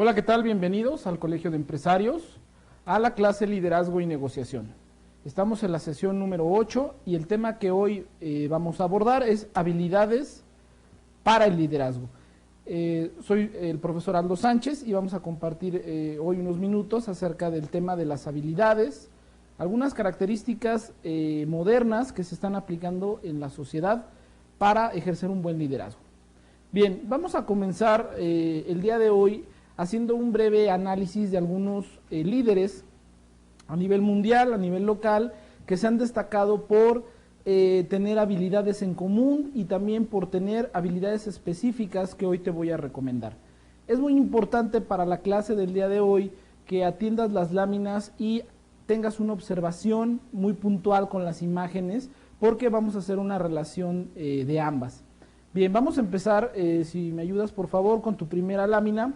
Hola, ¿qué tal? Bienvenidos al Colegio de Empresarios, a la clase Liderazgo y Negociación. Estamos en la sesión número 8 y el tema que hoy vamos a abordar es habilidades para el liderazgo. Soy el profesor Aldo Sánchez y vamos a compartir hoy unos minutos acerca del tema de las habilidades, algunas características modernas que se están aplicando en la sociedad para ejercer un buen liderazgo. Bien, vamos a comenzar el día de hoy haciendo un breve análisis de algunos líderes a nivel mundial, a nivel local, que se han destacado por tener habilidades en común y también por tener habilidades específicas que hoy te voy a recomendar. Es muy importante para la clase del día de hoy que atiendas las láminas y tengas una observación muy puntual con las imágenes, porque vamos a hacer una relación de ambas. Bien, vamos a empezar, si me ayudas por favor, con tu primera lámina.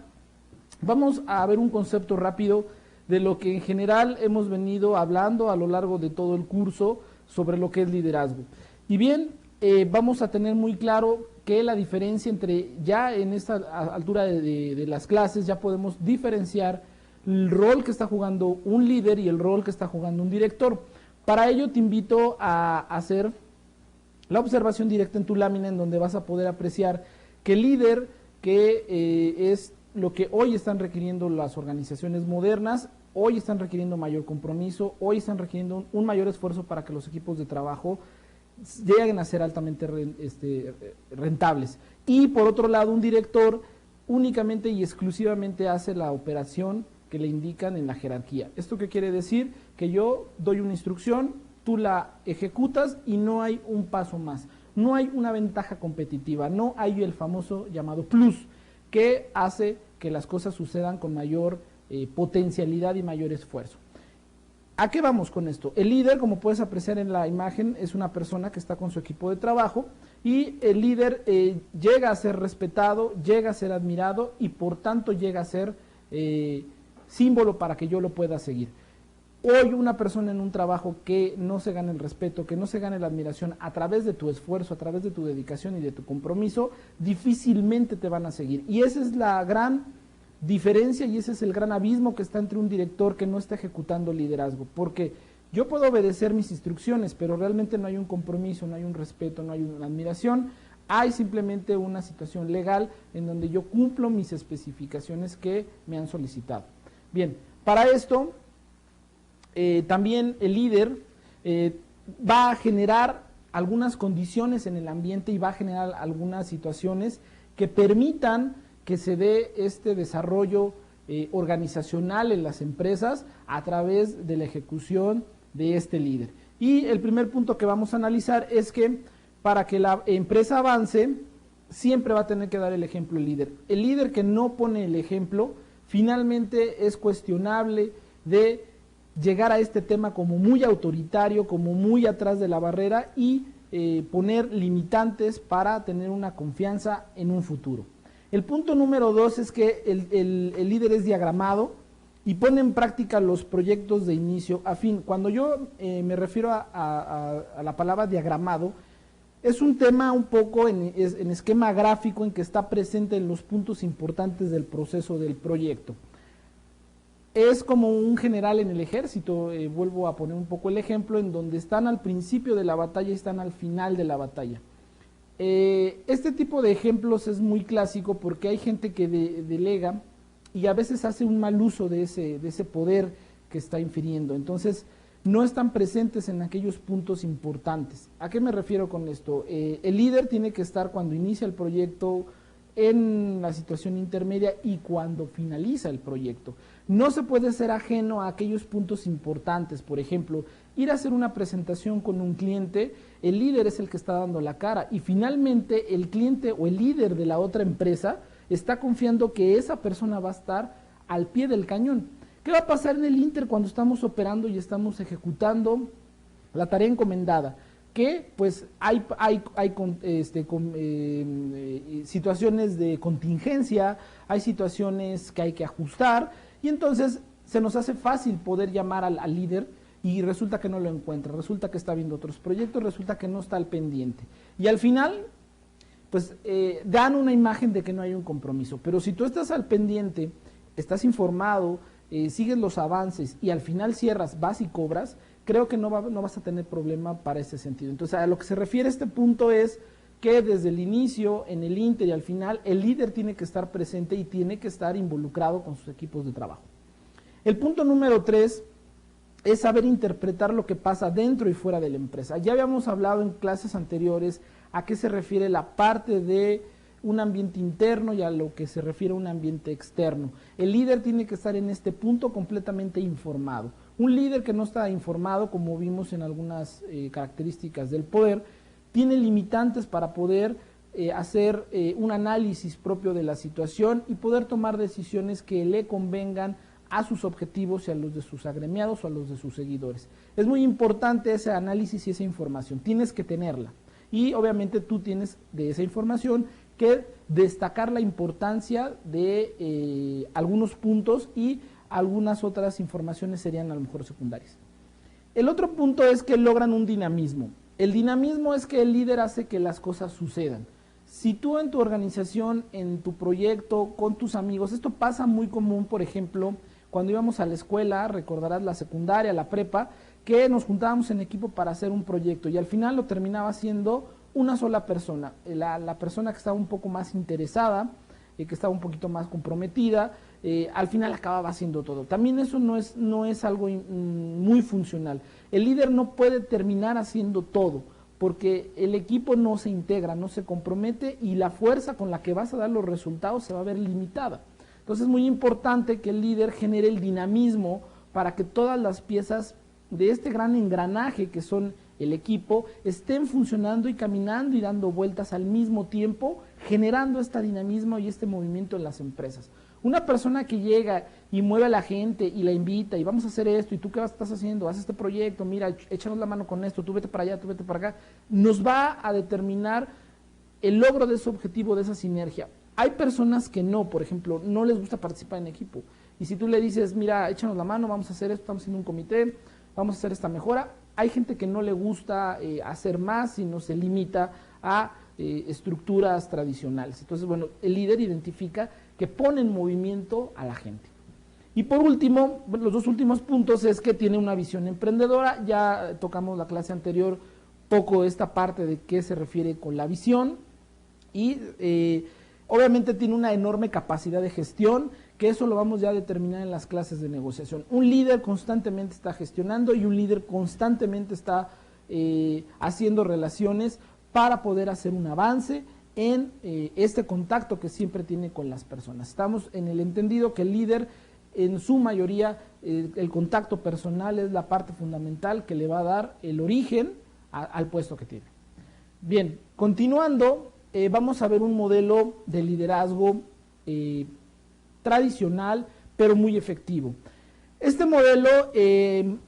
Vamos a ver un concepto rápido de lo que en general hemos venido hablando a lo largo de todo el curso sobre lo que es liderazgo. Y bien, vamos a tener muy claro que la diferencia entre, ya en esta altura de las clases, ya podemos diferenciar el rol que está jugando un líder y el rol que está jugando un director. Para ello te invito a hacer la observación directa en tu lámina, en donde vas a poder apreciar que el líder, que es lo que hoy están requiriendo las organizaciones modernas, hoy están requiriendo mayor compromiso, hoy están requiriendo un mayor esfuerzo para que los equipos de trabajo lleguen a ser altamente rentables. Y por otro lado, un director únicamente y exclusivamente hace la operación que le indican en la jerarquía. ¿Esto qué quiere decir? Que yo doy una instrucción, tú la ejecutas y no hay un paso más, no hay una ventaja competitiva, no hay el famoso llamado plus, que hace que las cosas sucedan con mayor potencialidad y mayor esfuerzo. ¿A qué vamos con esto? El líder, como puedes apreciar en la imagen, es una persona que está con su equipo de trabajo y el líder llega a ser respetado, llega a ser admirado y por tanto llega a ser símbolo para que yo lo pueda seguir. Hoy una persona en un trabajo que no se gane el respeto, que no se gane la admiración a través de tu esfuerzo, a través de tu dedicación y de tu compromiso, difícilmente te van a seguir. Y esa es la gran diferencia y ese es el gran abismo que está entre un director que no está ejecutando liderazgo. Porque yo puedo obedecer mis instrucciones, pero realmente no hay un compromiso, no hay un respeto, no hay una admiración. Hay simplemente una situación legal en donde yo cumplo mis especificaciones que me han solicitado. Bien, para esto también el líder va a generar algunas condiciones en el ambiente y va a generar algunas situaciones que permitan que se dé este desarrollo organizacional en las empresas a través de la ejecución de este líder. Y el primer punto que vamos a analizar es que para que la empresa avance, siempre va a tener que dar el ejemplo el líder. El líder que no pone el ejemplo, finalmente es cuestionable de llegar a este tema como muy autoritario, como muy atrás de la barrera y poner limitantes para tener una confianza en un futuro. El punto número 2 es que el líder es diagramado y pone en práctica los proyectos de inicio a fin. Cuando yo me refiero a la palabra diagramado, es un tema un poco en esquema gráfico en que está presente en los puntos importantes del proceso del proyecto. Es como un general en el ejército, vuelvo a poner un poco el ejemplo, en donde están al principio de la batalla y están al final de la batalla. Este tipo de ejemplos es muy clásico porque hay gente que delega y a veces hace un mal uso de ese poder que está infiriendo. Entonces, no están presentes en aquellos puntos importantes. ¿A qué me refiero con esto? El líder tiene que estar cuando inicia el proyecto, en la situación intermedia y cuando finaliza el proyecto. No se puede ser ajeno a aquellos puntos importantes. Por ejemplo, ir a hacer una presentación con un cliente, el líder es el que está dando la cara y finalmente el cliente o el líder de la otra empresa está confiando que esa persona va a estar al pie del cañón. ¿Qué va a pasar en el Inter cuando estamos operando y estamos ejecutando la tarea encomendada? Que pues hay situaciones de contingencia, hay situaciones que hay que ajustar y entonces se nos hace fácil poder llamar al líder y resulta que no lo encuentra, resulta que está viendo otros proyectos, resulta que no está al pendiente. Y al final, pues dan una imagen de que no hay un compromiso, pero si tú estás al pendiente estás informado, sigues los avances y al final cierras, vas y cobras, creo que no vas a tener problema para ese sentido. Entonces, a lo que se refiere este punto es que desde el inicio, en el inter y al final, el líder tiene que estar presente y tiene que estar involucrado con sus equipos de trabajo. El punto número 3 es saber interpretar lo que pasa dentro y fuera de la empresa. Ya habíamos hablado en clases anteriores a qué se refiere la parte de un ambiente interno y a lo que se refiere a un ambiente externo. El líder tiene que estar en este punto completamente informado. Un líder que no está informado, como vimos en algunas características del poder, tiene limitantes para poder hacer un análisis propio de la situación y poder tomar decisiones que le convengan a sus objetivos y a los de sus agremiados o a los de sus seguidores. Es muy importante ese análisis y esa información, tienes que tenerla. Y obviamente tú tienes de esa información que destacar la importancia de algunos puntos y algunas otras informaciones serían a lo mejor secundarias. El otro punto es que logran un dinamismo. El dinamismo es que el líder hace que las cosas sucedan. Si tú en tu organización, en tu proyecto, con tus amigos, esto pasa muy común, por ejemplo, cuando íbamos a la escuela, recordarás la secundaria, la prepa, que nos juntábamos en equipo para hacer un proyecto y al final lo terminaba haciendo una sola persona, la persona que estaba un poco más interesada, que estaba un poquito más comprometida, al final acababa haciendo todo. También eso no es algo muy funcional. El líder no puede terminar haciendo todo, porque el equipo no se integra, no se compromete y la fuerza con la que vas a dar los resultados se va a ver limitada. Entonces es muy importante que el líder genere el dinamismo para que todas las piezas de este gran engranaje que son el equipo estén funcionando y caminando y dando vueltas al mismo tiempo, generando este dinamismo y este movimiento en las empresas. Una persona que llega y mueve a la gente y la invita y vamos a hacer esto y tú qué estás haciendo, haz este proyecto, mira, échanos la mano con esto, tú vete para allá, tú vete para acá, nos va a determinar el logro de ese objetivo, de esa sinergia. Hay personas que no, por ejemplo, no les gusta participar en equipo y si tú le dices, mira, échanos la mano, vamos a hacer esto, estamos haciendo un comité, vamos a hacer esta mejora, hay gente que no le gusta hacer más, sino se limita a estructuras tradicionales. Entonces, bueno, el líder identifica que pone en movimiento a la gente. Y por último, los dos últimos puntos es que tiene una visión emprendedora. Ya tocamos la clase anterior poco esta parte de qué se refiere con la visión y obviamente tiene una enorme capacidad de gestión, que eso lo vamos ya a determinar en las clases de negociación. Un líder constantemente está gestionando y un líder constantemente está haciendo relaciones para poder hacer un avance en este contacto que siempre tiene con las personas. Estamos en el entendido que el líder, en su mayoría, el contacto personal es la parte fundamental que le va a dar el origen al puesto que tiene. Bien, continuando, vamos a ver un modelo de liderazgo tradicional, pero muy efectivo. Este modelo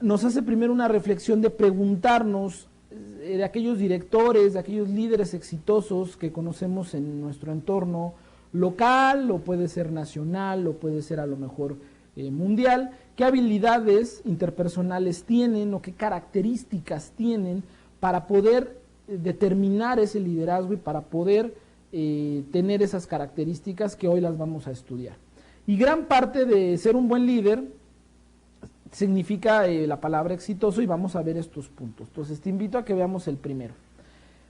nos hace primero una reflexión de preguntarnos de aquellos directores, de aquellos líderes exitosos que conocemos en nuestro entorno local, o puede ser nacional, o puede ser a lo mejor mundial, qué habilidades interpersonales tienen o qué características tienen para poder determinar ese liderazgo y para poder tener esas características que hoy las vamos a estudiar. Y gran parte de ser un buen líder significa la palabra exitoso y vamos a ver estos puntos. Entonces te invito a que veamos el primero.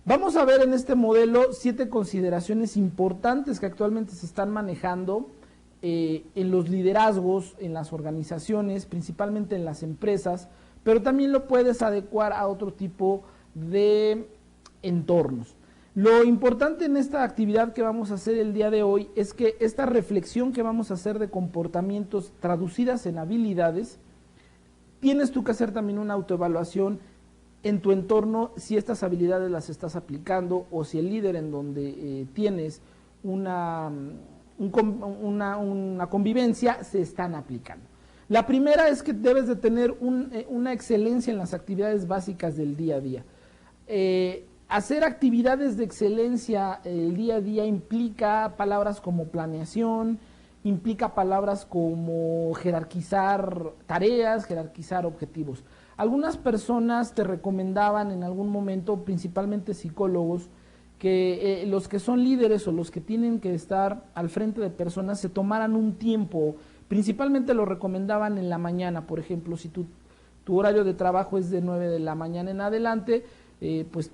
Vamos a ver en este modelo 7 consideraciones importantes que actualmente se están manejando en los liderazgos, en las organizaciones, principalmente en las empresas, pero también lo puedes adecuar a otro tipo de entornos. Lo importante en esta actividad que vamos a hacer el día de hoy es que esta reflexión que vamos a hacer de comportamientos traducidas en habilidades, tienes tú que hacer también una autoevaluación en tu entorno si estas habilidades las estás aplicando o si el líder en donde tienes una convivencia se están aplicando. La primera es que debes de tener una excelencia en las actividades básicas del día a día. Hacer actividades de excelencia el día a día implica palabras como planeación, implica palabras como jerarquizar tareas, jerarquizar objetivos. Algunas personas te recomendaban en algún momento, principalmente psicólogos, que los que son líderes o los que tienen que estar al frente de personas se tomaran un tiempo Principalmente lo recomendaban en la mañana, por ejemplo, si tu horario de trabajo es de 9 de la mañana en adelante, pues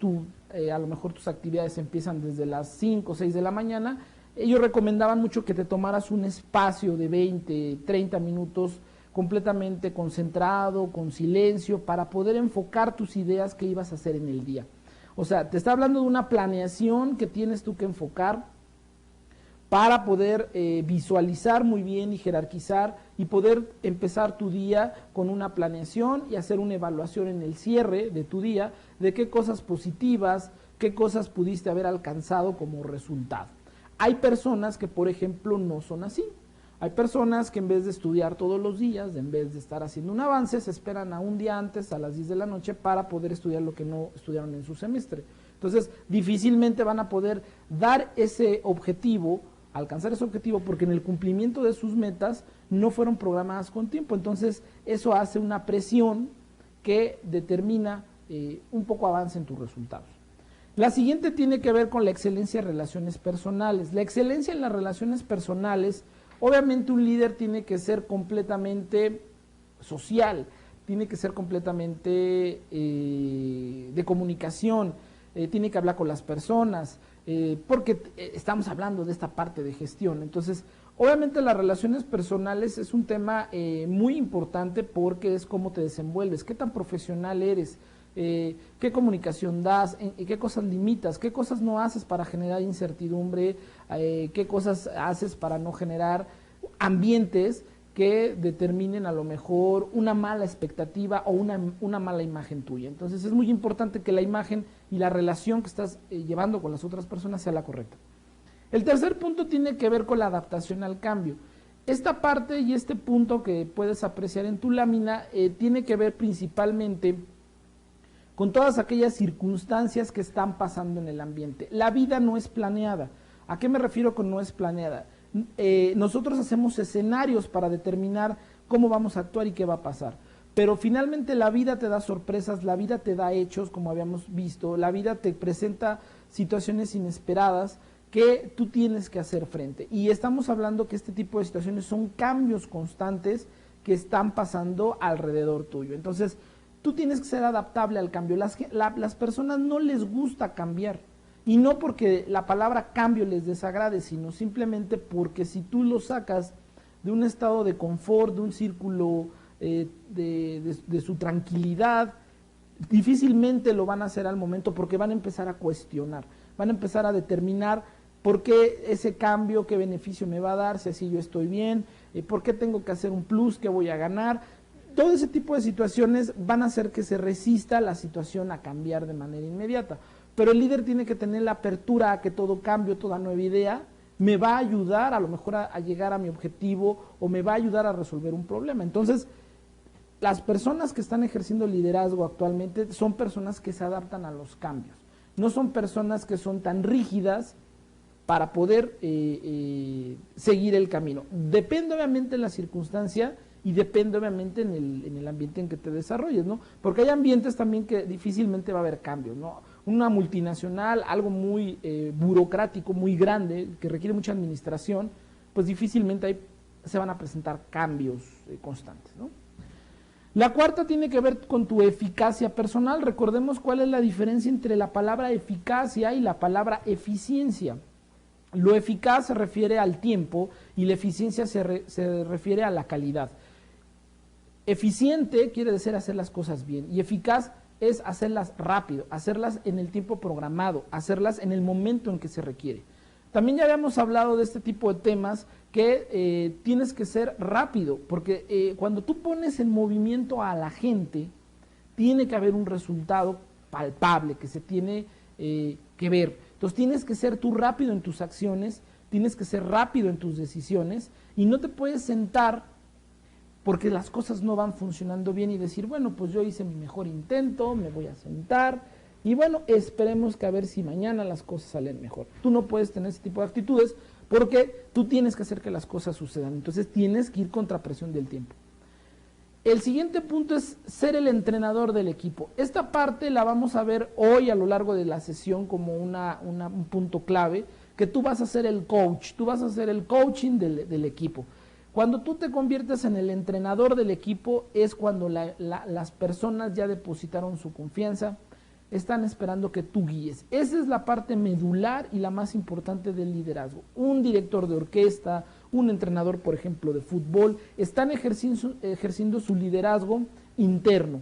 a lo mejor tus actividades empiezan desde las 5 o 6 de la mañana. Ellos recomendaban mucho que te tomaras un espacio de 20, 30 minutos completamente concentrado, con silencio, para poder enfocar tus ideas que ibas a hacer en el día. O sea, te está hablando de una planeación que tienes tú que enfocar para poder visualizar muy bien y jerarquizar y poder empezar tu día con una planeación y hacer una evaluación en el cierre de tu día de qué cosas positivas, qué cosas pudiste haber alcanzado como resultado. Hay personas que, por ejemplo, no son así. Hay personas que en vez de estudiar todos los días, en vez de estar haciendo un avance, se esperan a un día antes, a las 10 de la noche, para poder estudiar lo que no estudiaron en su semestre. Entonces, difícilmente van a poder dar ese objetivo, alcanzar ese objetivo, porque en el cumplimiento de sus metas no fueron programadas con tiempo. Entonces, eso hace una presión que determina un poco avance en tus resultados. La siguiente tiene que ver con la excelencia en relaciones personales. La excelencia en las relaciones personales, obviamente un líder tiene que ser completamente social, tiene que ser completamente de comunicación, tiene que hablar con las personas, porque estamos hablando de esta parte de gestión. Entonces, obviamente las relaciones personales es un tema muy importante porque es cómo te desenvuelves, qué tan profesional eres, qué comunicación das, qué cosas limitas, qué cosas no haces para generar incertidumbre, qué cosas haces para no generar ambientes que determinen a lo mejor una mala expectativa o una mala imagen tuya. Entonces es muy importante que la imagen y la relación que estás llevando con las otras personas sea la correcta. El tercer punto tiene que ver con la adaptación al cambio. Esta parte y este punto que puedes apreciar en tu lámina tiene que ver principalmente con todas aquellas circunstancias que están pasando en el ambiente. La vida no es planeada. ¿A qué me refiero con no es planeada? Nosotros hacemos escenarios para determinar cómo vamos a actuar y qué va a pasar. Pero finalmente la vida te da sorpresas, la vida te da hechos, como habíamos visto, la vida te presenta situaciones inesperadas que tú tienes que hacer frente. Y estamos hablando que este tipo de situaciones son cambios constantes que están pasando alrededor tuyo. Entonces, tú tienes que ser adaptable al cambio. Las personas no les gusta cambiar. Y no porque la palabra cambio les desagrade, sino simplemente porque si tú lo sacas de un estado de confort, de un círculo de su tranquilidad, difícilmente lo van a hacer al momento porque van a empezar a cuestionar, van a empezar a determinar por qué ese cambio, qué beneficio me va a dar, si así yo estoy bien, por qué tengo que hacer un plus, qué voy a ganar. Todo ese tipo de situaciones van a hacer que se resista la situación a cambiar de manera inmediata. Pero el líder tiene que tener la apertura a que todo cambio, toda nueva idea, me va a ayudar a lo mejor a llegar a mi objetivo o me va a ayudar a resolver un problema. Entonces, las personas que están ejerciendo liderazgo actualmente son personas que se adaptan a los cambios. No son personas que son tan rígidas para poder seguir el camino. Depende obviamente de la circunstancia y depende obviamente en el ambiente en que te desarrolles, ¿no? Porque hay ambientes también que difícilmente va a haber cambios, ¿no? Una multinacional, algo muy burocrático, muy grande, que requiere mucha administración, pues difícilmente ahí se van a presentar cambios constantes, ¿no? La cuarta tiene que ver con tu eficacia personal. Recordemos cuál es la diferencia entre la palabra eficacia y la palabra eficiencia. Lo eficaz se refiere al tiempo y la eficiencia se refiere a la calidad. Eficiente quiere decir hacer las cosas bien y eficaz es hacerlas rápido, hacerlas en el tiempo programado, hacerlas en el momento en que se requiere. También ya habíamos hablado de este tipo de temas que tienes que ser rápido, porque cuando tú pones en movimiento a la gente, tiene que haber un resultado palpable que se tiene que ver. Entonces tienes que ser tú rápido en tus acciones, tienes que ser rápido en tus decisiones y no te puedes sentar porque las cosas no van funcionando bien y decir, bueno, pues yo hice mi mejor intento, me voy a sentar y bueno, esperemos que a ver si mañana las cosas salen mejor. Tú no puedes tener ese tipo de actitudes porque tú tienes que hacer que las cosas sucedan. Entonces tienes que ir contra presión del tiempo. El siguiente punto es ser el entrenador del equipo. Esta parte la vamos a ver hoy a lo largo de la sesión como un punto clave, que tú vas a ser el coach, tú vas a hacer el coaching del equipo. Cuando tú te conviertes en el entrenador del equipo es cuando las personas ya depositaron su confianza, están esperando que tú guíes. Esa es la parte medular y la más importante del liderazgo. Un director de orquesta, un entrenador, por ejemplo, de fútbol, están ejerciendo su liderazgo interno.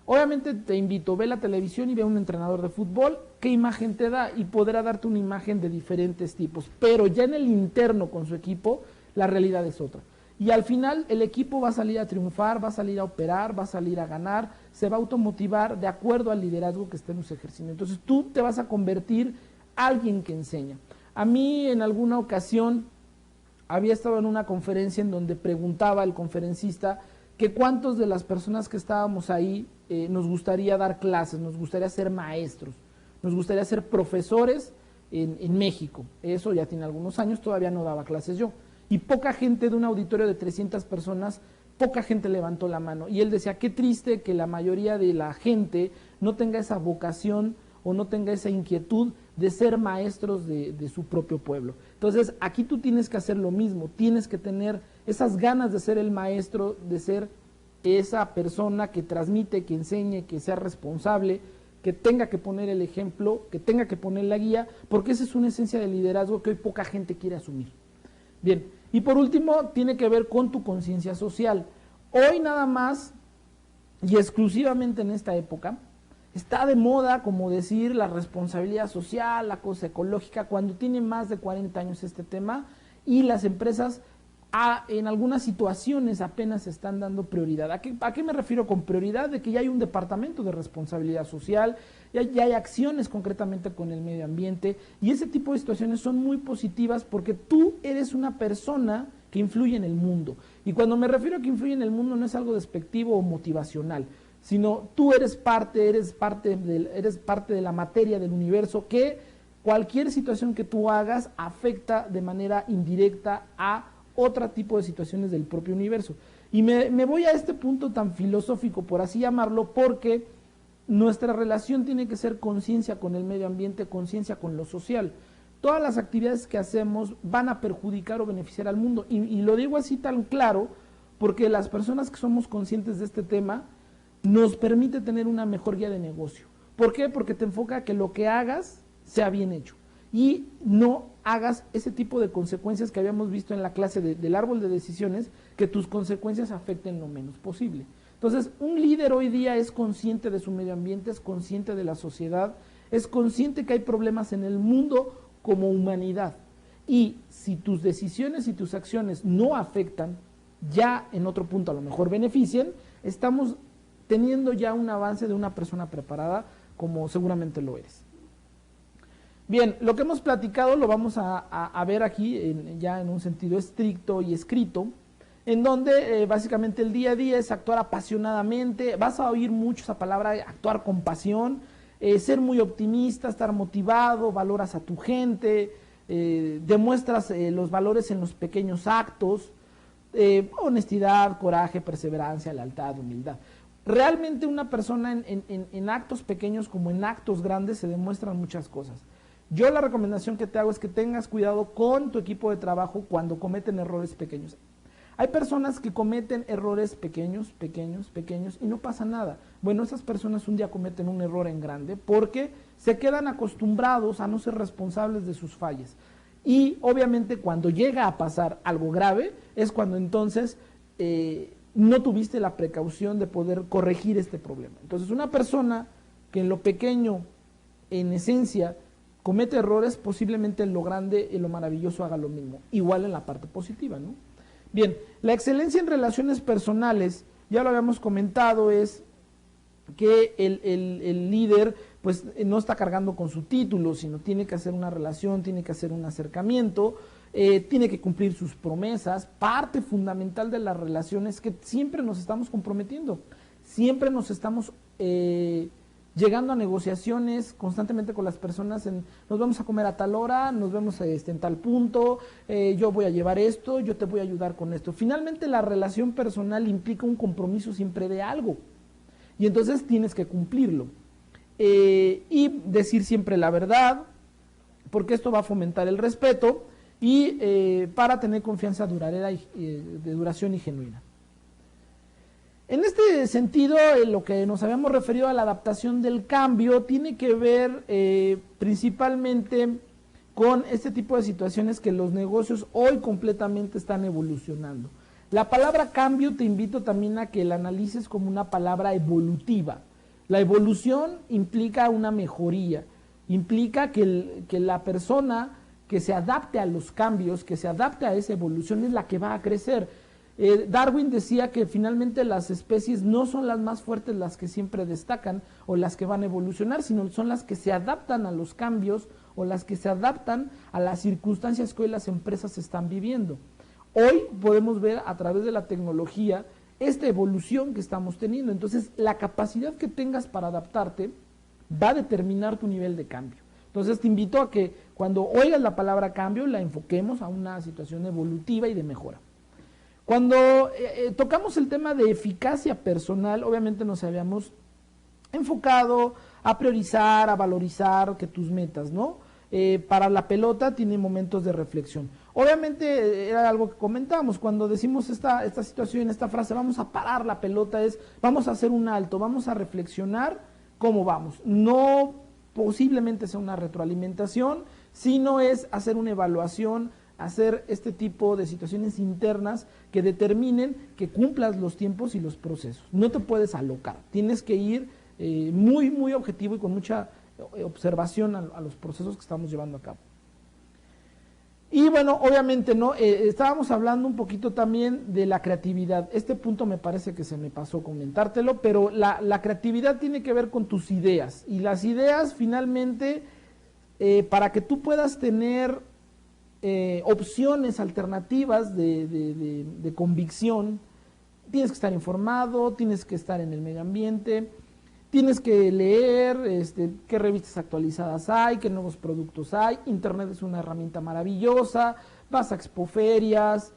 Obviamente te invito, ve la televisión y ve a un entrenador de fútbol, qué imagen te da, y podrá darte una imagen de diferentes tipos, pero ya en el interno con su equipo, la realidad es otra. Y al final el equipo va a salir a triunfar, va a salir a operar, va a salir a ganar, se va a automotivar de acuerdo al liderazgo que estemos ejerciendo. Entonces tú te vas a convertir en alguien que enseña. A mí en alguna ocasión había estado en una conferencia en donde preguntaba el conferencista que cuántos de las personas que estábamos ahí nos gustaría dar clases, nos gustaría ser maestros, nos gustaría ser profesores en México. Eso ya tiene algunos años, todavía no daba clases yo. Y poca gente de un auditorio de 300 personas, poca gente levantó la mano. Y él decía, qué triste que la mayoría de la gente no tenga esa vocación o no tenga esa inquietud de ser maestros de su propio pueblo. Entonces, aquí tú tienes que hacer lo mismo, tienes que tener esas ganas de ser el maestro, de ser esa persona que transmite, que enseñe, que sea responsable, que tenga que poner el ejemplo, que tenga que poner la guía, porque esa es una esencia de liderazgo que hoy poca gente quiere asumir. Bien, y por último, tiene que ver con tu conciencia social. Hoy nada más y exclusivamente en esta época, está de moda, como decir, la responsabilidad social, la cosa ecológica, cuando tiene más de 40 años este tema, y las empresas en algunas situaciones apenas están dando prioridad. ¿A qué me refiero con prioridad? De que ya hay un departamento de responsabilidad social, ya hay acciones concretamente con el medio ambiente, y ese tipo de situaciones son muy positivas porque tú eres una persona que influye en el mundo. Y cuando me refiero a que influye en el mundo no es algo despectivo o motivacional, sino tú eres parte de la materia del universo, que cualquier situación que tú hagas afecta de manera indirecta a otro tipo de situaciones del propio universo. Y me voy a este punto tan filosófico, por así llamarlo, porque nuestra relación tiene que ser conciencia con el medio ambiente, conciencia con lo social. Todas las actividades que hacemos van a perjudicar o beneficiar al mundo. Y lo digo así tan claro, porque las personas que somos conscientes de este tema nos permite tener una mejor guía de negocio. ¿Por qué? Porque te enfoca a que lo que hagas sea bien hecho y no hagas ese tipo de consecuencias que habíamos visto en la clase del árbol de decisiones, que tus consecuencias afecten lo menos posible. Entonces, un líder hoy día es consciente de su medio ambiente, es consciente de la sociedad, es consciente que hay problemas en el mundo como humanidad. Y si tus decisiones y tus acciones no afectan, ya en otro punto a lo mejor beneficien, estamos teniendo ya un avance de una persona preparada, como seguramente lo eres. Bien, lo que hemos platicado lo vamos a ver aquí ya en un sentido estricto y escrito, en donde básicamente el día a día es actuar apasionadamente. Vas a oír mucho esa palabra, actuar con pasión, ser muy optimista, estar motivado, valoras a tu gente, demuestras los valores en los pequeños actos, honestidad, coraje, perseverancia, lealtad, humildad. Realmente una persona en actos pequeños como en actos grandes se demuestran muchas cosas. Yo la recomendación que te hago es que tengas cuidado con tu equipo de trabajo cuando cometen errores pequeños. Hay personas que cometen errores pequeños y no pasa nada. Bueno, esas personas un día cometen un error en grande porque se quedan acostumbrados a no ser responsables de sus fallas. Y obviamente cuando llega a pasar algo grave es cuando entonces no tuviste la precaución de poder corregir este problema. Entonces una persona que en lo pequeño, en esencia, comete errores, posiblemente en lo grande y lo maravilloso haga lo mismo, igual en la parte positiva, ¿no? Bien, la excelencia en relaciones personales, ya lo habíamos comentado, es que el líder pues no está cargando con su título, sino tiene que hacer una relación, tiene que hacer un acercamiento, tiene que cumplir sus promesas. Parte fundamental de las relaciones es que siempre nos estamos comprometiendo, siempre nos estamos llegando a negociaciones constantemente con las personas, nos vamos a comer a tal hora, nos vemos en tal punto, yo voy a llevar esto, yo te voy a ayudar con esto. Finalmente la relación personal implica un compromiso siempre de algo, y entonces tienes que cumplirlo. Y decir siempre la verdad, porque esto va a fomentar el respeto, y para tener confianza duradera y de duración y genuina. En este sentido, lo que nos habíamos referido a la adaptación del cambio tiene que ver principalmente con este tipo de situaciones que los negocios hoy completamente están evolucionando. La palabra cambio te invito también a que la analices como una palabra evolutiva. La evolución implica una mejoría, implica que la persona que se adapte a los cambios, que se adapte a esa evolución es la que va a crecer. Darwin decía que finalmente las especies no son las más fuertes las que siempre destacan o las que van a evolucionar, sino son las que se adaptan a los cambios o las que se adaptan a las circunstancias que hoy las empresas están viviendo. Hoy podemos ver a través de la tecnología esta evolución que estamos teniendo. Entonces, la capacidad que tengas para adaptarte va a determinar tu nivel de cambio. Entonces, te invito a que cuando oigas la palabra cambio, la enfoquemos a una situación evolutiva y de mejora. Cuando tocamos el tema de eficacia personal, obviamente nos habíamos enfocado a priorizar, a valorizar que tus metas, ¿no? Para la pelota tiene momentos de reflexión. Obviamente era algo que comentábamos, cuando decimos esta situación, esta frase, vamos a parar la pelota, vamos a hacer un alto, vamos a reflexionar cómo vamos. No posiblemente sea una retroalimentación, sino es hacer una evaluación, hacer este tipo de situaciones internas que determinen que cumplas los tiempos y los procesos. No te puedes alocar, tienes que ir muy, muy objetivo y con mucha observación a los procesos que estamos llevando a cabo. Y bueno, obviamente, ¿no? Estábamos hablando un poquito también de la creatividad. Este punto me parece que se me pasó comentártelo, pero la creatividad tiene que ver con tus ideas. Y las ideas, finalmente, para que tú puedas tener opciones alternativas de convicción, tienes que estar informado, tienes que estar en el medio ambiente, tienes que leer qué revistas actualizadas hay, qué nuevos productos hay. Internet es una herramienta maravillosa, vas a expoferias,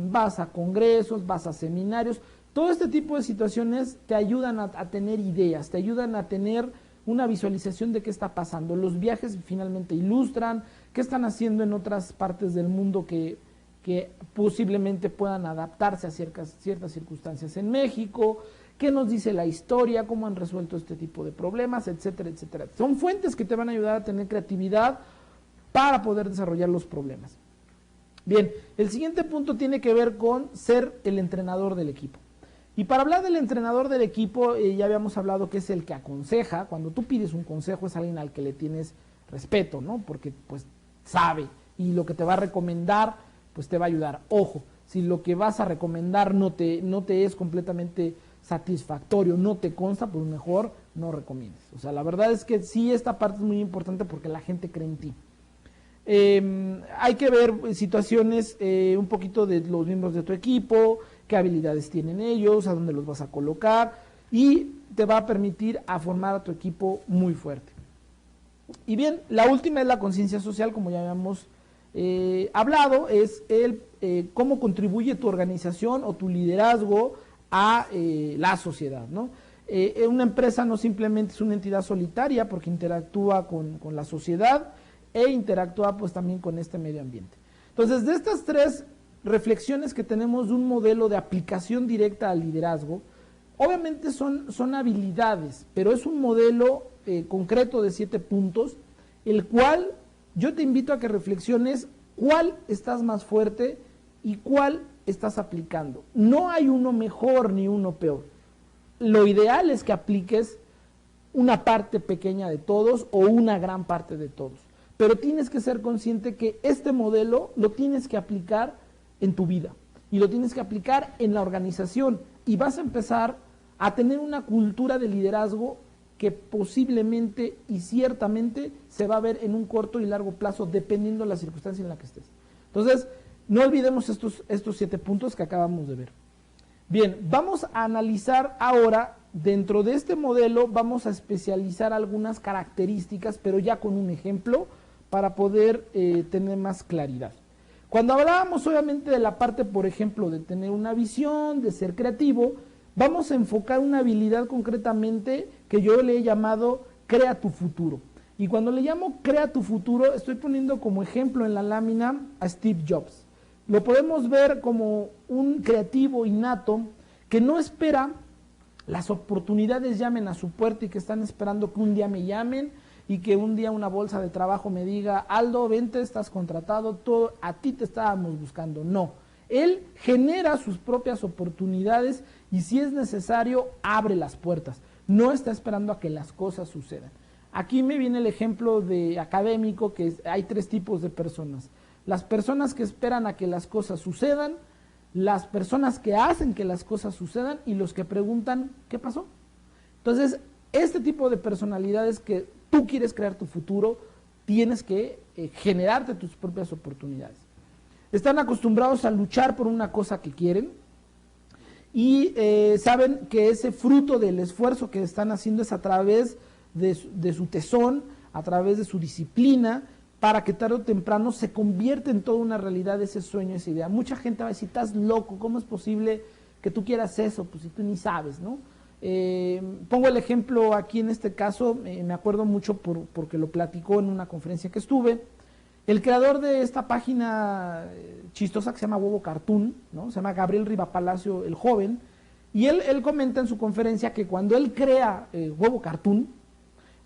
vas a congresos, vas a seminarios. Todo este tipo de situaciones te ayudan a tener ideas, te ayudan a tener una visualización de qué está pasando. Los viajes finalmente ilustran qué están haciendo en otras partes del mundo que posiblemente puedan adaptarse a ciertas circunstancias en México, qué nos dice la historia, cómo han resuelto este tipo de problemas, etcétera, etcétera. Son fuentes que te van a ayudar a tener creatividad para poder desarrollar los problemas. Bien, el siguiente punto tiene que ver con ser el entrenador del equipo. Y para hablar del entrenador del equipo, ya habíamos hablado que es el que aconseja. Cuando tú pides un consejo es alguien al que le tienes respeto, ¿no? Porque pues sabe y lo que te va a recomendar pues te va a ayudar. Ojo, si lo que vas a recomendar no te es completamente satisfactorio, no te consta, pues mejor no recomiendes. O sea, la verdad es que sí, esta parte es muy importante porque la gente cree en ti. Hay que ver situaciones un poquito de los miembros de tu equipo, qué habilidades tienen ellos, a dónde los vas a colocar, y te va a permitir a formar a tu equipo muy fuerte. Y bien, la última es la conciencia social, como ya habíamos hablado, es cómo contribuye tu organización o tu liderazgo a la sociedad, ¿no? Una empresa no simplemente es una entidad solitaria porque interactúa con la sociedad e interactúa pues también con este medio ambiente. Entonces, de estas tres reflexiones que tenemos de un modelo de aplicación directa al liderazgo, obviamente son habilidades, pero es un modelo concreto de 7 puntos, el cual yo te invito a que reflexiones cuál estás más fuerte y cuál estás aplicando. No hay uno mejor ni uno peor. Lo ideal es que apliques una parte pequeña de todos o una gran parte de todos, pero tienes que ser consciente que este modelo lo tienes que aplicar en tu vida y lo tienes que aplicar en la organización y vas a empezar a tener una cultura de liderazgo que posiblemente y ciertamente se va a ver en un corto y largo plazo dependiendo de la circunstancia en la que estés. Entonces, no olvidemos estos 7 puntos que acabamos de ver. Bien, vamos a analizar ahora, dentro de este modelo, vamos a especializar algunas características, pero ya con un ejemplo para poder tener más claridad. Cuando hablábamos obviamente de la parte, por ejemplo, de tener una visión, de ser creativo, vamos a enfocar una habilidad concretamente que yo le he llamado crea tu futuro. Y cuando le llamo crea tu futuro, estoy poniendo como ejemplo en la lámina a Steve Jobs. Lo podemos ver como un creativo innato que no espera las oportunidades llamen a su puerta y que están esperando que un día me llamen y que un día una bolsa de trabajo me diga, Aldo, vente, estás contratado, todo, a ti te estábamos buscando. No, él genera sus propias oportunidades y si es necesario, abre las puertas. No está esperando a que las cosas sucedan. Aquí me viene el ejemplo de académico, que hay 3 tipos de personas. Las personas que esperan a que las cosas sucedan, las personas que hacen que las cosas sucedan y los que preguntan, ¿qué pasó? Entonces, este tipo de personalidades que tú quieres crear tu futuro, tienes que generarte tus propias oportunidades. Están acostumbrados a luchar por una cosa que quieren y saben que ese fruto del esfuerzo que están haciendo es a través de su tesón, a través de su disciplina, para que tarde o temprano se convierta en toda una realidad ese sueño, esa idea. Mucha gente va a decir, estás loco, ¿cómo es posible que tú quieras eso? Pues si tú ni sabes, ¿no? Pongo el ejemplo aquí en este caso, me acuerdo mucho porque lo platicó en una conferencia que estuve. El creador de esta página chistosa que se llama Huevo Cartoon, ¿no? Se llama Gabriel Riva Palacio, el joven, y él comenta en su conferencia que cuando él crea Huevo Cartoon,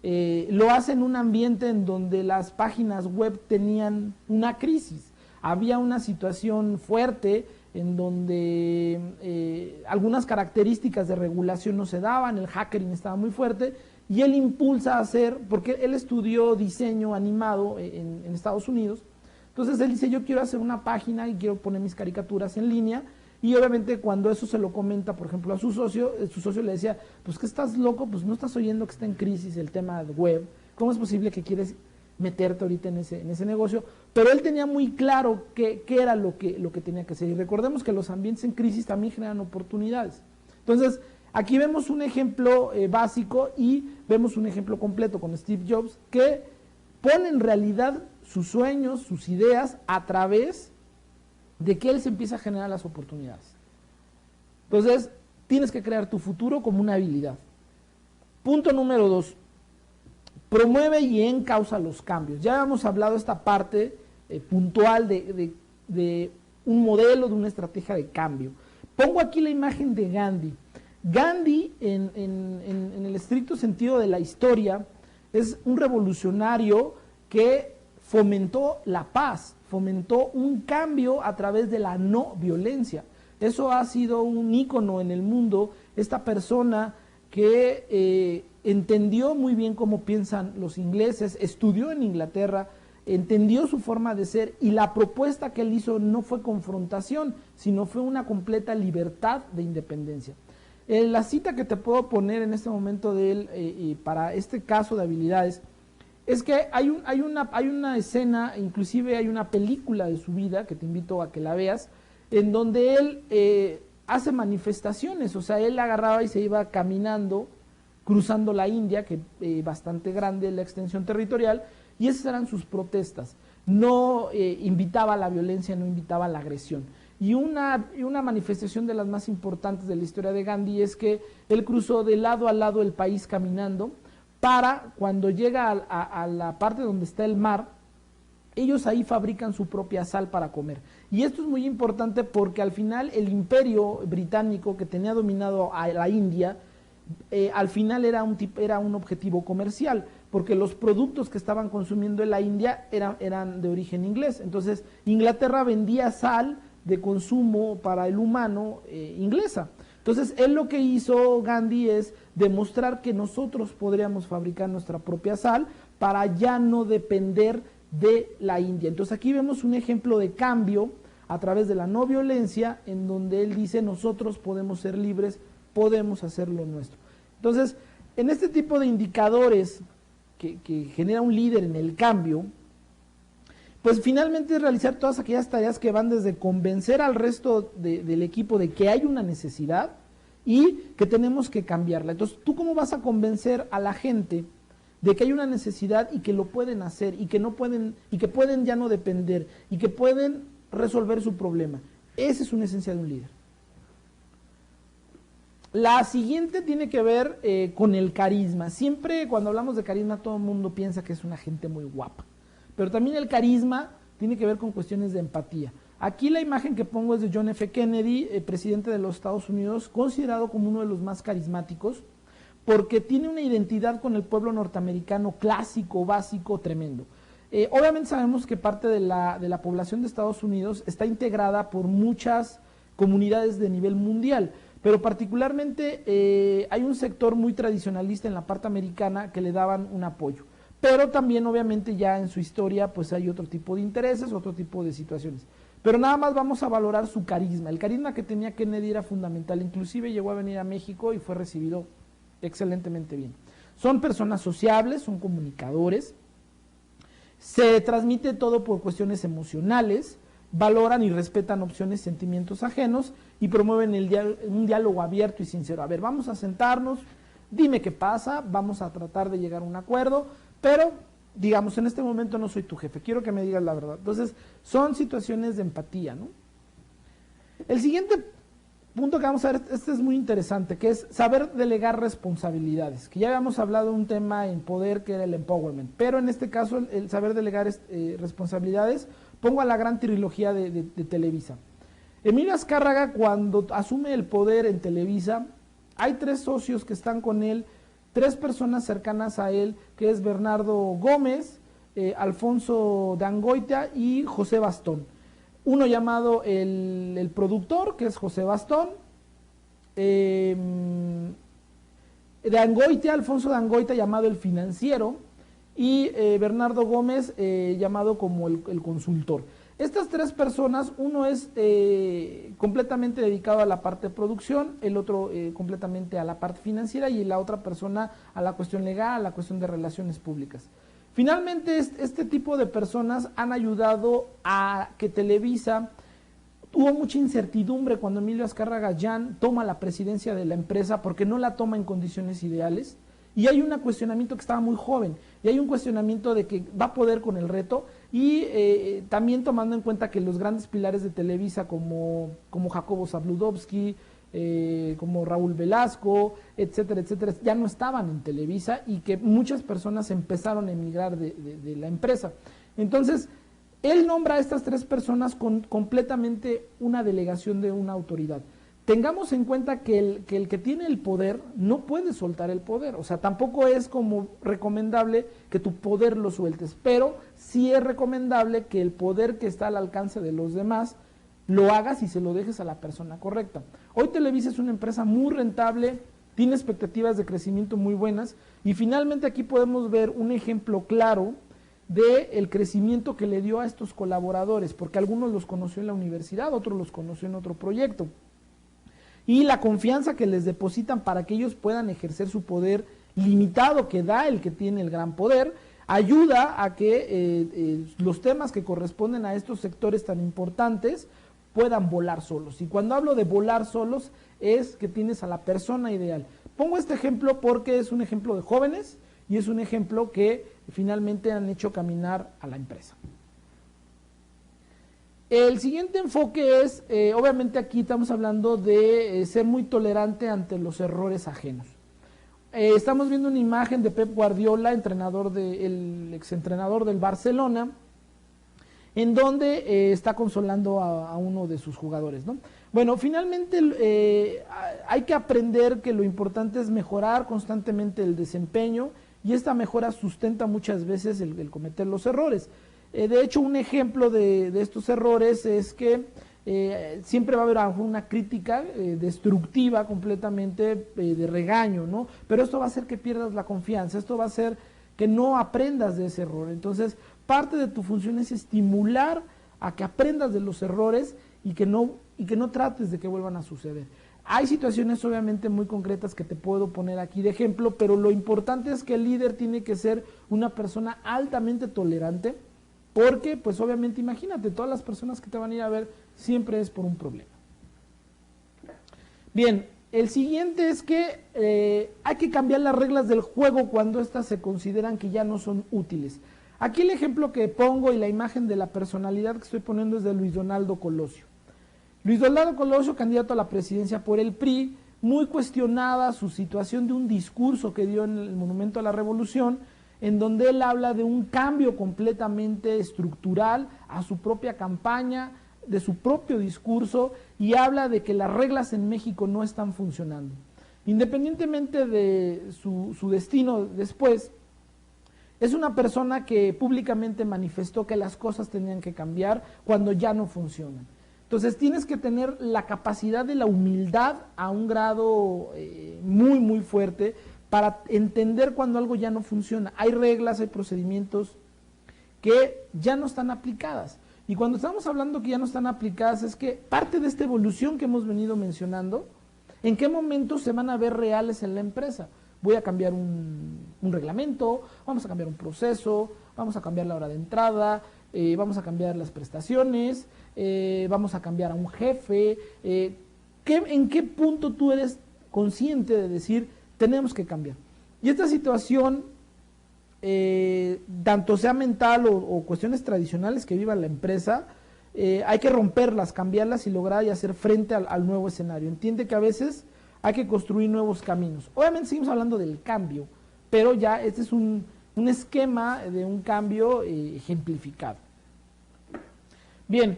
lo hace en un ambiente en donde las páginas web tenían una crisis, había una situación fuerte en donde algunas características de regulación no se daban, el hackering estaba muy fuerte y él impulsa a hacer, porque él estudió diseño animado en Estados Unidos, entonces él dice yo quiero hacer una página y quiero poner mis caricaturas en línea. Y obviamente cuando eso se lo comenta, por ejemplo, a su socio le decía, pues que estás loco, pues no estás oyendo que está en crisis el tema de web, ¿cómo es posible que quieres meterte ahorita en ese negocio? Pero él tenía muy claro qué era lo que tenía que hacer. Y recordemos que los ambientes en crisis también generan oportunidades. Entonces, aquí vemos un ejemplo básico y vemos un ejemplo completo con Steve Jobs, que pone en realidad sus sueños, sus ideas, a través de que él se empieza a generar las oportunidades. Entonces, tienes que crear tu futuro como una habilidad. Punto número 2, promueve y encausa los cambios. Ya hemos hablado esta parte puntual de un modelo, de una estrategia de cambio. Pongo aquí la imagen de Gandhi. Gandhi, en el estricto sentido de la historia, es un revolucionario que fomentó la paz, fomentó un cambio a través de la no violencia. Eso ha sido un ícono en el mundo, esta persona que entendió muy bien cómo piensan los ingleses, estudió en Inglaterra, entendió su forma de ser y la propuesta que él hizo no fue confrontación, sino fue una completa libertad de independencia. La cita que te puedo poner en este momento de él para este caso de habilidades es que hay una escena, inclusive hay una película de su vida, que te invito a que la veas, en donde él hace manifestaciones, o sea, él agarraba y se iba caminando, cruzando la India, que bastante grande la extensión territorial, y esas eran sus protestas. No invitaba a la violencia, no invitaba a la agresión. Y una manifestación de las más importantes de la historia de Gandhi es que él cruzó de lado a lado el país caminando, para cuando llega a la parte donde está el mar, ellos ahí fabrican su propia sal para comer. Y esto es muy importante porque al final el imperio británico que tenía dominado a la India, al final era un objetivo comercial, porque los productos que estaban consumiendo en la India eran de origen inglés. Entonces Inglaterra vendía sal de consumo para el humano inglesa. Entonces, él lo que hizo, Gandhi, es demostrar que nosotros podríamos fabricar nuestra propia sal para ya no depender de la India. Entonces, aquí vemos un ejemplo de cambio a través de la no violencia, en donde él dice, nosotros podemos ser libres, podemos hacer lo nuestro. Entonces, en este tipo de indicadores que genera un líder en el cambio, pues finalmente es realizar todas aquellas tareas que van desde convencer al resto del equipo de que hay una necesidad y que tenemos que cambiarla. Entonces, ¿tú cómo vas a convencer a la gente de que hay una necesidad y que lo pueden hacer y que no pueden y que pueden ya no depender y que pueden resolver su problema? Esa es una esencia de un líder. La siguiente tiene que ver con el carisma. Siempre cuando hablamos de carisma todo el mundo piensa que es una gente muy guapa, pero también el carisma tiene que ver con cuestiones de empatía. Aquí la imagen que pongo es de John F. Kennedy, presidente de los Estados Unidos, considerado como uno de los más carismáticos, porque tiene una identidad con el pueblo norteamericano clásico, básico, tremendo. Obviamente sabemos que parte de la población de Estados Unidos está integrada por muchas comunidades de nivel mundial, pero particularmente hay un sector muy tradicionalista en la parte americana que le daban un apoyo, pero también obviamente ya en su historia pues hay otro tipo de intereses, otro tipo de situaciones, pero nada más vamos a valorar su carisma. El carisma que tenía Kennedy era fundamental, inclusive llegó a venir a México y fue recibido excelentemente bien. Son personas sociables, son comunicadores, se transmite todo por cuestiones emocionales, valoran y respetan opciones y sentimientos ajenos y promueven un diálogo abierto y sincero. A ver, vamos a sentarnos, dime qué pasa, vamos a tratar de llegar a un acuerdo, pero digamos, en este momento no soy tu jefe, quiero que me digas la verdad. Entonces, son situaciones de empatía, ¿no? El siguiente punto que vamos a ver, este es muy interesante, que es saber delegar responsabilidades, que ya habíamos hablado de un tema en poder que era el empowerment, pero en este caso el saber delegar responsabilidades. Pongo a la gran trilogía de Televisa. Emilio Azcárraga, cuando asume el poder en Televisa, hay 3 socios que están con él, 3 personas cercanas a él, que es Bernardo Gómez, Alfonso de Angoitia y José Bastón. Uno llamado el productor, que es José Bastón, de Angoitia, Alfonso de Angoitia, llamado el financiero, y Bernardo Gómez, llamado como el consultor. Estas 3 personas, uno es completamente dedicado a la parte de producción, el otro completamente a la parte financiera y la otra persona a la cuestión legal, a la cuestión de relaciones públicas. Finalmente, este tipo de personas han ayudado a que Televisa tuvo mucha incertidumbre cuando Emilio Azcárraga Llán toma la presidencia de la empresa porque no la toma en condiciones ideales. Y hay un cuestionamiento que estaba muy joven, y hay un cuestionamiento de que va a poder con el reto, y también tomando en cuenta que los grandes pilares de Televisa como Jacobo Zabludovsky, como Raúl Velasco, etcétera, etcétera, ya no estaban en Televisa y que muchas personas empezaron a emigrar de la empresa. Entonces, él nombra a estas 3 personas con completamente una delegación de una autoridad. Tengamos en cuenta que el que tiene el poder no puede soltar el poder, o sea, tampoco es como recomendable que tu poder lo sueltes, pero sí es recomendable que el poder que está al alcance de los demás lo hagas y se lo dejes a la persona correcta. Hoy Televisa es una empresa muy rentable, tiene expectativas de crecimiento muy buenas, y finalmente aquí podemos ver un ejemplo claro del crecimiento que le dio a estos colaboradores, porque algunos los conoció en la universidad, otros los conoció en otro proyecto. Y la confianza que les depositan para que ellos puedan ejercer su poder limitado que da el que tiene el gran poder, ayuda a que los temas que corresponden a estos sectores tan importantes puedan volar solos. Y cuando hablo de volar solos es que tienes a la persona ideal. Pongo este ejemplo porque es un ejemplo de jóvenes y es un ejemplo que finalmente han hecho caminar a la empresa. El siguiente enfoque es, obviamente aquí estamos hablando de ser muy tolerante ante los errores ajenos. Estamos viendo una imagen de Pep Guardiola, el exentrenador del Barcelona, en donde está consolando a uno de sus jugadores, ¿no? Bueno, finalmente hay que aprender que lo importante es mejorar constantemente el desempeño, y esta mejora sustenta muchas veces el cometer los errores. De hecho, un ejemplo de estos errores es que siempre va a haber una crítica destructiva completamente, de regaño, ¿no? Pero esto va a hacer que pierdas la confianza, esto va a hacer que no aprendas de ese error. Entonces, parte de tu función es estimular a que aprendas de los errores y que no trates de que vuelvan a suceder. Hay situaciones obviamente muy concretas que te puedo poner aquí de ejemplo, pero lo importante es que el líder tiene que ser una persona altamente tolerante, porque pues obviamente imagínate, todas las personas que te van a ir a ver siempre es por un problema. Bien, el siguiente es que hay que cambiar las reglas del juego cuando éstas se consideran que ya no son útiles. Aquí el ejemplo que pongo y la imagen de la personalidad que estoy poniendo es de Luis Donaldo Colosio. Luis Donaldo Colosio, candidato a la presidencia por el PRI, muy cuestionada su situación de un discurso que dio en el Monumento a la Revolución, en donde él habla de un cambio completamente estructural a su propia campaña, de su propio discurso, y habla de que las reglas en México no están funcionando. Independientemente de su destino después, es una persona que públicamente manifestó que las cosas tenían que cambiar cuando ya no funcionan. Entonces tienes que tener la capacidad de la humildad a un grado muy, muy fuerte para entender cuando algo ya no funciona. Hay reglas, hay procedimientos que ya no están aplicadas. Y cuando estamos hablando que ya no están aplicadas es que parte de esta evolución que hemos venido mencionando, ¿en qué momento se van a ver reales en la empresa? Voy a cambiar un reglamento, vamos a cambiar un proceso, vamos a cambiar la hora de entrada, vamos a cambiar las prestaciones, vamos a cambiar a un jefe. ¿En qué punto tú eres consciente de decir, tenemos que cambiar? Y esta situación, tanto sea mental o cuestiones tradicionales que viva la empresa, hay que romperlas, cambiarlas y lograr y hacer frente al nuevo escenario. Entiende que a veces hay que construir nuevos caminos. Obviamente seguimos hablando del cambio, pero ya este es un esquema de un cambio ejemplificado. Bien,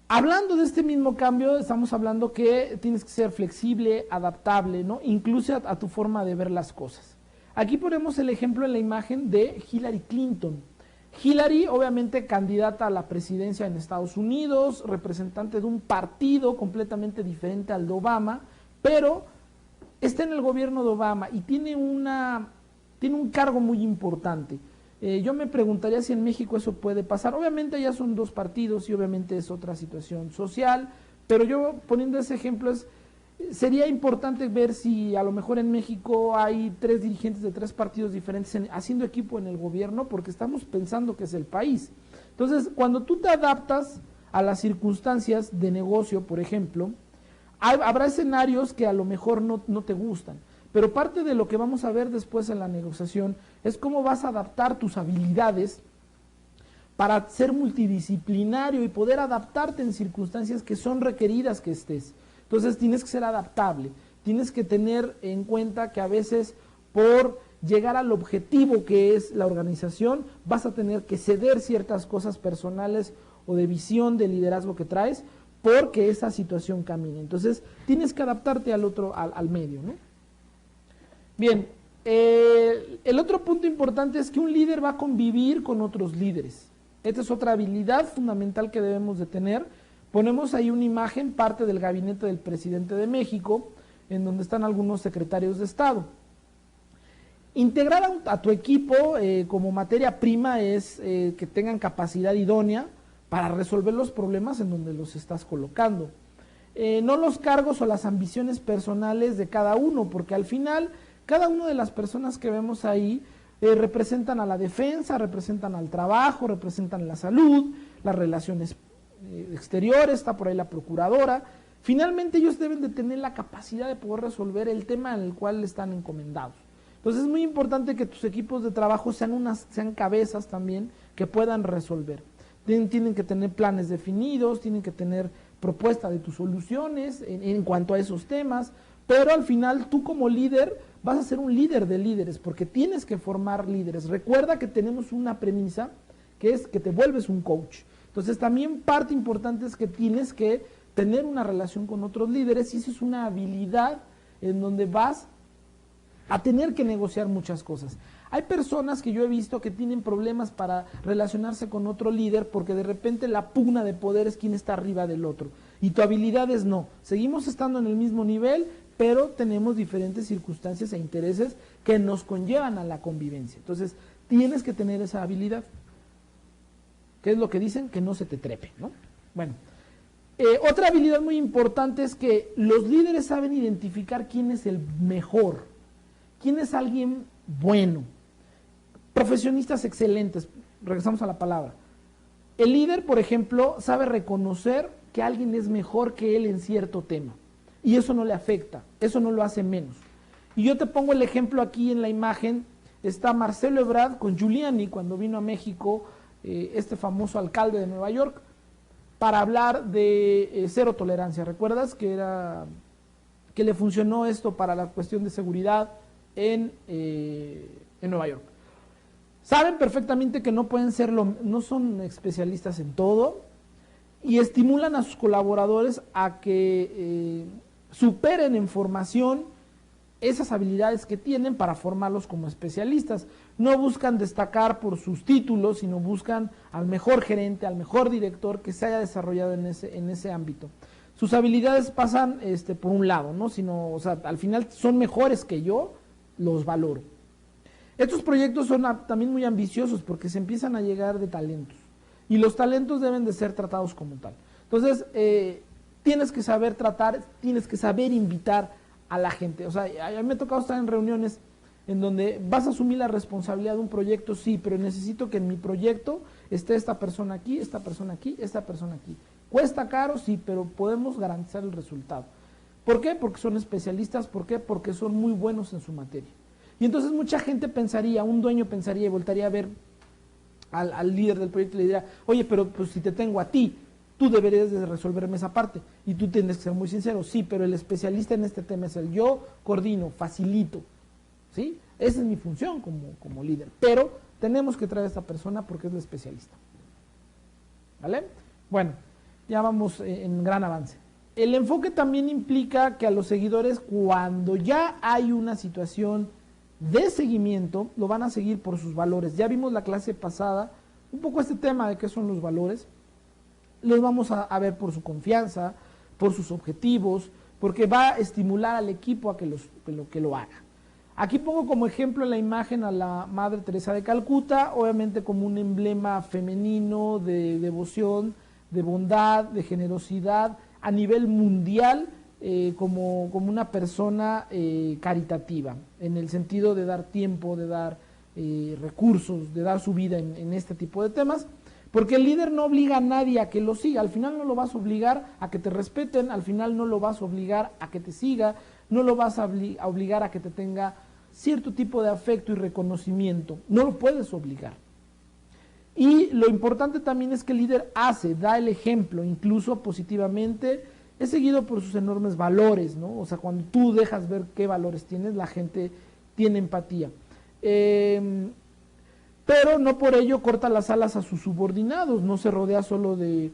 hablando de este mismo cambio, estamos hablando que tienes que ser flexible, adaptable, ¿no? Incluso a tu forma de ver las cosas. Aquí ponemos el ejemplo en la imagen de Hillary Clinton. Hillary, obviamente candidata a la presidencia en Estados Unidos, representante de un partido completamente diferente al de Obama, pero está en el gobierno de Obama y tiene un cargo muy importante. Yo me preguntaría si en México eso puede pasar. Obviamente ya son dos partidos y obviamente es otra situación social, pero yo poniendo ese ejemplo sería importante ver si a lo mejor en México hay 3 dirigentes de 3 partidos diferentes haciendo equipo en el gobierno, porque estamos pensando que es el país. Entonces, cuando tú te adaptas a las circunstancias de negocio, por ejemplo, habrá escenarios que a lo mejor no te gustan, pero parte de lo que vamos a ver después en la negociación es cómo vas a adaptar tus habilidades para ser multidisciplinario y poder adaptarte en circunstancias que son requeridas que estés. Entonces tienes que ser adaptable, tienes que tener en cuenta que a veces por llegar al objetivo que es la organización vas a tener que ceder ciertas cosas personales o de visión, de liderazgo que traes, porque esa situación camine. Entonces tienes que adaptarte al medio, ¿no? Bien, el otro punto importante es que un líder va a convivir con otros líderes. Esta es otra habilidad fundamental que debemos de tener. Ponemos ahí una imagen, parte del gabinete del presidente de México, en donde están algunos secretarios de Estado. Integrar a tu equipo como materia prima es que tengan capacidad idónea para resolver los problemas en donde los estás colocando. No los cargos o las ambiciones personales de cada uno, porque al final cada una de las personas que vemos ahí representan a la defensa, representan al trabajo, representan la salud, las relaciones exteriores, está por ahí la procuradora. Finalmente ellos deben de tener la capacidad de poder resolver el tema en el cual están encomendados. Entonces es muy importante que tus equipos de trabajo sean cabezas también que puedan resolver. Tienen que tener planes definidos, tienen que tener propuesta de tus soluciones en cuanto a esos temas, pero al final tú como líder vas a ser un líder de líderes porque tienes que formar líderes. Recuerda que tenemos una premisa que es que te vuelves un coach. Entonces también parte importante es que tienes que tener una relación con otros líderes y eso es una habilidad en donde vas a tener que negociar muchas cosas. Hay personas que yo he visto que tienen problemas para relacionarse con otro líder porque de repente la pugna de poder es quien está arriba del otro y tu habilidad es no. Seguimos estando en el mismo nivel, pero tenemos diferentes circunstancias e intereses que nos conllevan a la convivencia. Entonces tienes que tener esa habilidad. ¿Qué es lo que dicen? Que no se te trepe, ¿no? Bueno, otra habilidad muy importante es que los líderes saben identificar quién es el mejor, quién es alguien bueno. Profesionistas excelentes, regresamos a la palabra. El líder, por ejemplo, sabe reconocer que alguien es mejor que él en cierto tema y eso no le afecta, eso no lo hace menos. Y yo te pongo el ejemplo aquí en la imagen, está Marcelo Ebrard con Giuliani cuando vino a México, este famoso alcalde de Nueva York, para hablar de cero tolerancia. ¿Recuerdas que era que le funcionó esto para la cuestión de seguridad en Nueva York. Saben perfectamente que no pueden ser, no son especialistas en todo y estimulan a sus colaboradores a que superen en formación esas habilidades que tienen para formarlos como especialistas. No buscan destacar por sus títulos, sino buscan al mejor gerente, al mejor director que se haya desarrollado en ese ámbito. Sus habilidades pasan por un lado, ¿no? Sino, o sea, al final son mejores que yo, los valoro. Estos proyectos son también muy ambiciosos porque se empiezan a llegar de talentos y los talentos deben de ser tratados como tal. Entonces, tienes que saber tratar, tienes que saber invitar a la gente. O sea, a mí me ha tocado estar en reuniones en donde vas a asumir la responsabilidad de un proyecto, sí, pero necesito que en mi proyecto esté esta persona aquí, esta persona aquí, esta persona aquí. Cuesta caro, sí, pero podemos garantizar el resultado. ¿Por qué? Porque son especialistas. ¿Por qué? Porque son muy buenos en su materia. Y entonces mucha gente pensaría, un dueño pensaría y voltaría a ver al líder del proyecto y le diría, oye, pero pues si te tengo a ti, tú deberías de resolverme esa parte. Y tú tienes que ser muy sincero, sí, pero el especialista en este tema es el yo, coordino, facilito. ¿Sí? Esa es mi función como líder. Pero tenemos que traer a esta persona porque es la especialista. ¿Vale? Bueno, ya vamos en gran avance. El enfoque también implica que a los seguidores, cuando ya hay una situación de seguimiento, lo van a seguir por sus valores. Ya vimos la clase pasada un poco este tema de qué son los valores. Los vamos a ver por su confianza, por sus objetivos, porque va a estimular al equipo a que lo haga. Aquí pongo como ejemplo la imagen a la Madre Teresa de Calcuta, obviamente como un emblema femenino de devoción, de bondad, de generosidad a nivel mundial, como una persona caritativa, en el sentido de dar tiempo, de dar recursos, de dar su vida en este tipo de temas, porque el líder no obliga a nadie a que lo siga. Al final no lo vas a obligar a que te respeten, al final no lo vas a obligar a que te siga, no lo vas a obligar a que te tenga cierto tipo de afecto y reconocimiento, no lo puedes obligar. Y lo importante también es que el líder da el ejemplo, incluso positivamente, es seguido por sus enormes valores, ¿no? O sea, cuando tú dejas ver qué valores tienes, la gente tiene empatía. Pero no por ello corta las alas a sus subordinados, no se rodea solo de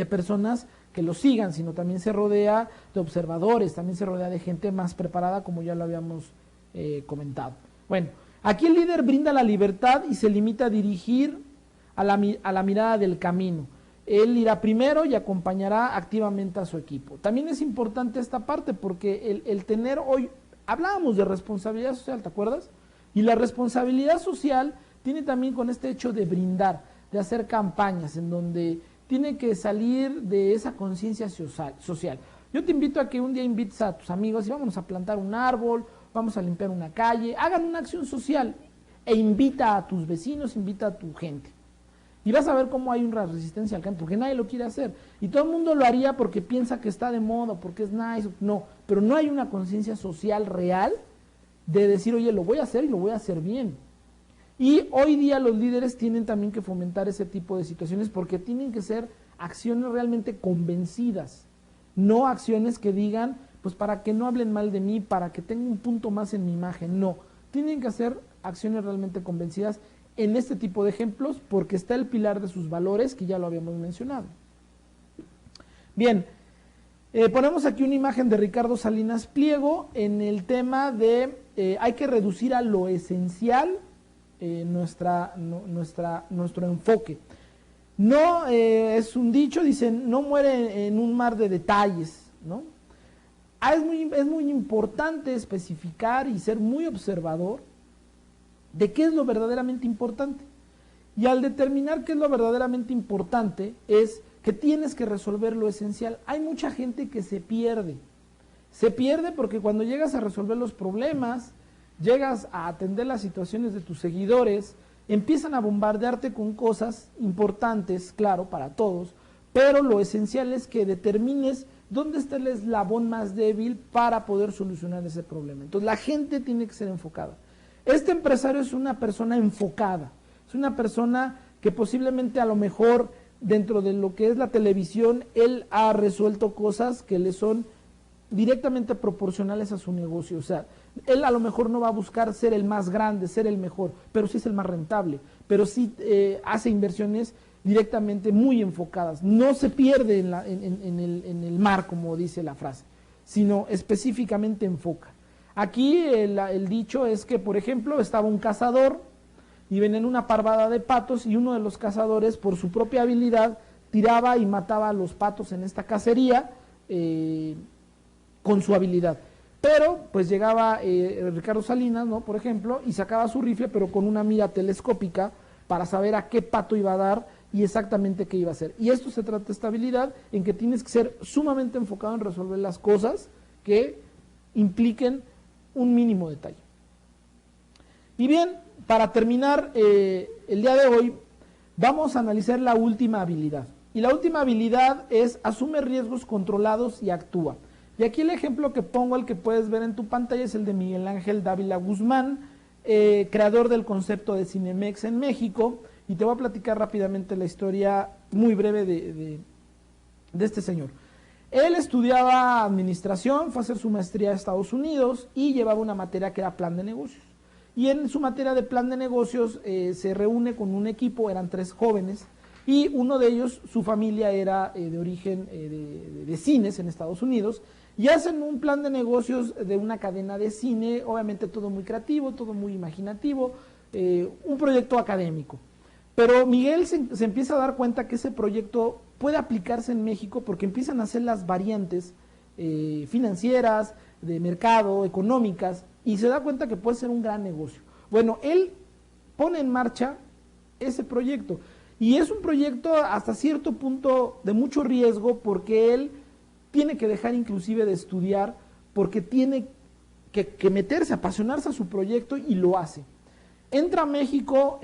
personas que lo sigan, sino también se rodea de observadores, también se rodea de gente más preparada, como ya lo habíamos comentado. Bueno, aquí el líder brinda la libertad y se limita a dirigir a la mirada del camino. Él irá primero y acompañará activamente a su equipo. También es importante esta parte porque el tener hoy, hablábamos de responsabilidad social, ¿te acuerdas? Y la responsabilidad social tiene también con este hecho de brindar, de hacer campañas en donde tiene que salir de esa conciencia social. Yo te invito a que un día invites a tus amigos y vámonos a plantar un árbol, vamos a limpiar una calle, hagan una acción social e invita a tus vecinos, invita a tu gente. Y vas a ver cómo hay una resistencia al cambio, porque nadie lo quiere hacer. Y todo el mundo lo haría porque piensa que está de moda, porque es nice. No, pero no hay una conciencia social real de decir, oye, lo voy a hacer y lo voy a hacer bien. Y hoy día los líderes tienen también que fomentar ese tipo de situaciones porque tienen que ser acciones realmente convencidas, no acciones que digan, pues para que no hablen mal de mí, para que tenga un punto más en mi imagen. No, tienen que hacer acciones realmente convencidas en este tipo de ejemplos porque está el pilar de sus valores que ya lo habíamos mencionado. Bien, ponemos aquí una imagen de Ricardo Salinas Pliego en el tema de hay que reducir a lo esencial nuestro enfoque. No es un dicho, dicen, no muere en un mar de detalles, ¿no? Es muy importante especificar y ser muy observador de qué es lo verdaderamente importante. Y al determinar qué es lo verdaderamente importante es que tienes que resolver lo esencial. Hay mucha gente que se pierde porque cuando llegas a resolver los problemas, llegas a atender las situaciones de tus seguidores, empiezan a bombardearte con cosas importantes, claro, para todos, pero lo esencial es que determines dónde está el eslabón más débil para poder solucionar ese problema. Entonces la gente tiene que ser enfocada. Este empresario es una persona enfocada, es una persona que posiblemente a lo mejor dentro de lo que es la televisión, él ha resuelto cosas que le son directamente proporcionales a su negocio. O sea, él a lo mejor no va a buscar ser el más grande, ser el mejor, pero sí es el más rentable, pero sí hace inversiones directamente muy enfocadas. No se pierde en el mar, como dice la frase, sino específicamente enfoca. Aquí el dicho es que, por ejemplo, estaba un cazador y ven en una parvada de patos y uno de los cazadores, por su propia habilidad, tiraba y mataba a los patos en esta cacería con su habilidad. Pero pues llegaba Ricardo Salinas, ¿no?, por ejemplo, y sacaba su rifle, pero con una mira telescópica para saber a qué pato iba a dar y exactamente qué iba a hacer. Y esto se trata de esta habilidad, en que tienes que ser sumamente enfocado en resolver las cosas que impliquen un mínimo detalle. Y bien, para terminar el día de hoy, vamos a analizar la última habilidad. Y la última habilidad es: asume riesgos controlados y actúa. Y aquí el ejemplo que pongo, el que puedes ver en tu pantalla, es el de Miguel Ángel Dávila Guzmán, creador del concepto de Cinemex en México. Y te voy a platicar rápidamente la historia muy breve de este señor. Él estudiaba administración, fue a hacer su maestría a Estados Unidos y llevaba una materia que era plan de negocios. Y en su materia de plan de negocios se reúne con un equipo, eran 3 jóvenes, y uno de ellos, su familia era de origen de cines en Estados Unidos, y hacen un plan de negocios de una cadena de cine, obviamente todo muy creativo, todo muy imaginativo, un proyecto académico. Pero Miguel se empieza a dar cuenta que ese proyecto puede aplicarse en México porque empiezan a hacer las variantes financieras, de mercado, económicas, y se da cuenta que puede ser un gran negocio. Bueno, él pone en marcha ese proyecto, y es un proyecto hasta cierto punto de mucho riesgo, porque él tiene que dejar inclusive de estudiar, porque tiene que meterse, apasionarse a su proyecto, y lo hace. Entra a México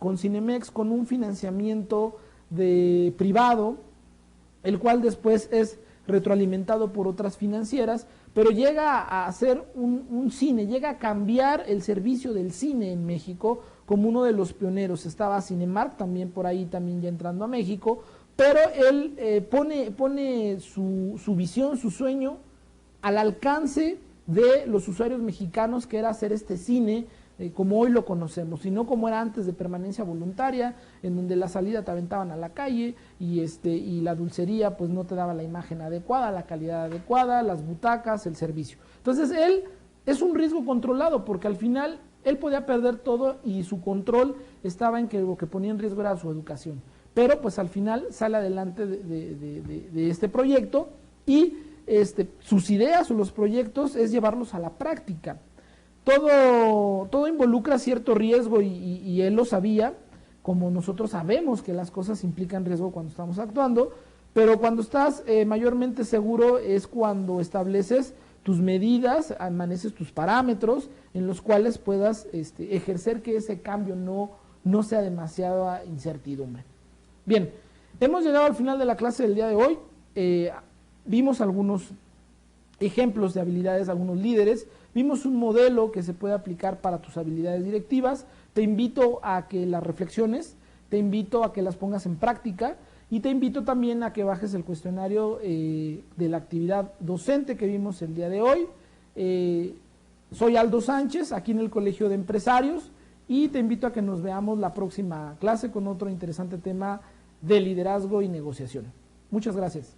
con Cinemex con un financiamiento privado, el cual después es retroalimentado por otras financieras, pero llega a hacer un cine, llega a cambiar el servicio del cine en México como uno de los pioneros. Estaba Cinemark también por ahí, también ya entrando a México, pero él pone su visión, su sueño al alcance de los usuarios mexicanos, que era hacer este cine como hoy lo conocemos, y no como era antes, de permanencia voluntaria, en donde la salida te aventaban a la calle y la dulcería pues no te daba la imagen adecuada, la calidad adecuada, las butacas, el servicio. Entonces él es un riesgo controlado, porque al final él podía perder todo y su control estaba en que lo que ponía en riesgo era su educación. Pero pues al final sale adelante de este proyecto, y sus ideas o los proyectos es llevarlos a la práctica. Todo involucra cierto riesgo, y él lo sabía, como nosotros sabemos que las cosas implican riesgo cuando estamos actuando, pero cuando estás mayormente seguro es cuando estableces tus medidas, amaneces tus parámetros en los cuales puedas ejercer que ese cambio no sea demasiada incertidumbre. Bien, hemos llegado al final de la clase del día de hoy. Vimos algunos ejemplos de habilidades, algunos líderes. Vimos un modelo que se puede aplicar para tus habilidades directivas. Te invito a que las reflexiones, te invito a que las pongas en práctica, y te invito también a que bajes el cuestionario de la actividad docente que vimos el día de hoy. Soy Aldo Sánchez, aquí en el Colegio de Empresarios, y te invito a que nos veamos la próxima clase con otro interesante tema de liderazgo y negociación. Muchas gracias.